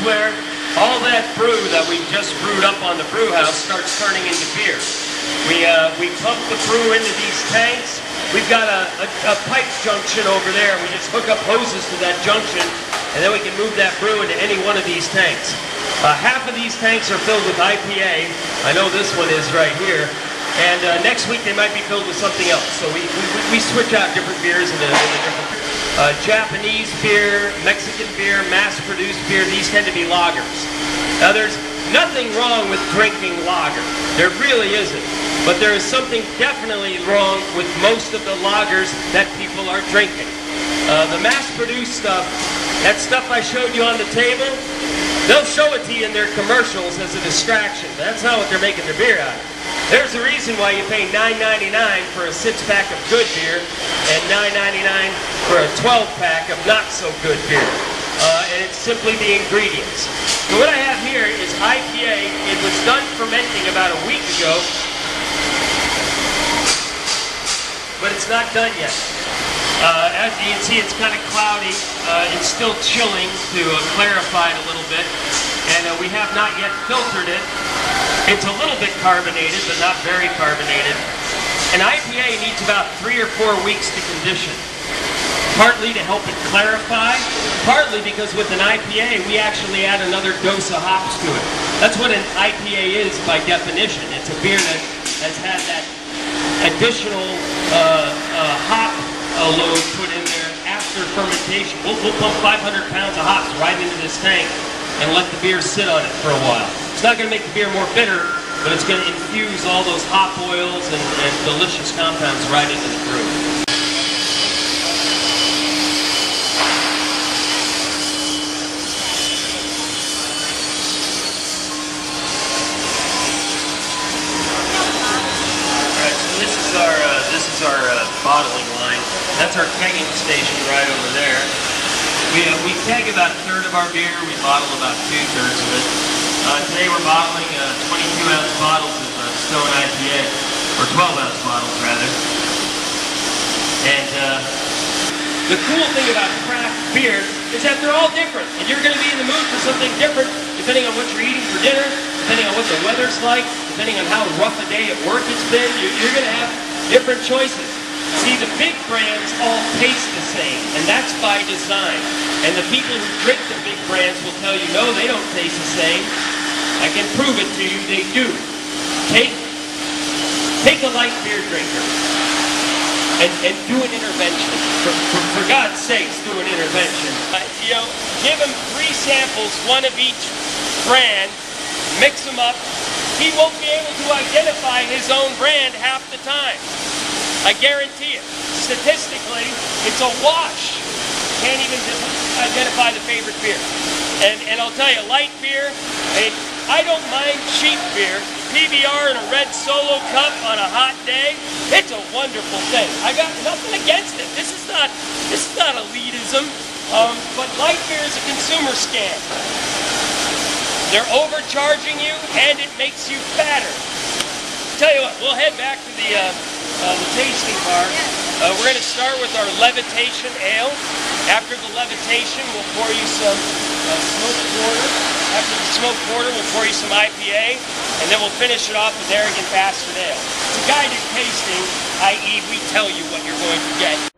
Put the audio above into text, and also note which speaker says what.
Speaker 1: where all that brew that we just brewed up on the brew house starts turning into beer. We pump the brew into these tanks. We've got a pipe junction over there. We just hook up hoses to that junction, and then we can move that brew into any one of these tanks. Half of these tanks are filled with IPA. I know this one is right here. And next week they might be filled with something else. So we switch out different beers into different Japanese beer, Mexican beer, mass-produced beer. These tend to be lagers. Now there's nothing wrong with drinking lager. There really isn't. But there is something definitely wrong with most of the lagers that people are drinking. The mass-produced stuff, that stuff I showed you on the table, they'll show it to you in their commercials as a distraction. That's not what they're making their beer out of. There's a reason why you pay $9.99 for a 6-pack of good beer and $9.99 for a 12-pack of not-so-good beer. And it's simply the ingredients. So what I have here is IPA. It was done fermenting about a week ago, but it's not done yet. As you can see, it's kind of cloudy. It's still chilling to clarify it a little bit. And we have not yet filtered it. It's a little bit carbonated, but not very carbonated. An IPA needs about 3 or 4 weeks to condition. Partly to help it clarify, partly because with an IPA, we actually add another dose of hops to it. That's what an IPA is by definition. It's a beer that has had that additional hop load put in there after fermentation. We'll pump 500 pounds of hops right into this tank and let the beer sit on it for a while. It's not going to make the beer more bitter, but it's going to infuse all those hop oils and delicious compounds right into the brew. Alright, so this is our bottling line. That's our kegging station right over there. We keg about 1/3 of our beer. We bottle about 2/3 of it. Today we're bottling 22-ounce bottles of Stone IPA, or 12-ounce bottles rather. And the cool thing about craft beer is that they're all different, and you're going to be in the mood for something different depending on what you're eating for dinner, depending on what the weather's like, depending on how rough a day at work it's been. You're going to have different choices. See, the big brands all taste the same, and that's by design. And the people who drink the big brands will tell you, no, they don't taste the same. I can prove it to you, they do. Take a light beer drinker and do an intervention. For God's sakes, do an intervention. Give him 3 samples, 1 of each brand, mix them up. He won't be able to identify his own brand half the time. I guarantee it. Statistically, it's a wash. Can't even identify the favorite beer. And I'll tell you, light beer, I don't mind cheap beer. PBR in a red Solo cup on a hot day, it's a wonderful thing. I got nothing against it. This is not elitism. But light beer is a consumer scam. They're overcharging you, and it makes you fatter. Tell you what, we'll head back to the tasting bar. We're going to start with our levitation ale. After the levitation, we'll pour you some smoked porter. After the smoked porter, we'll pour you some IPA, and then we'll finish it off with Arrogant Bastard Ale. It's a guided tasting, i.e. we tell you what you're going to get.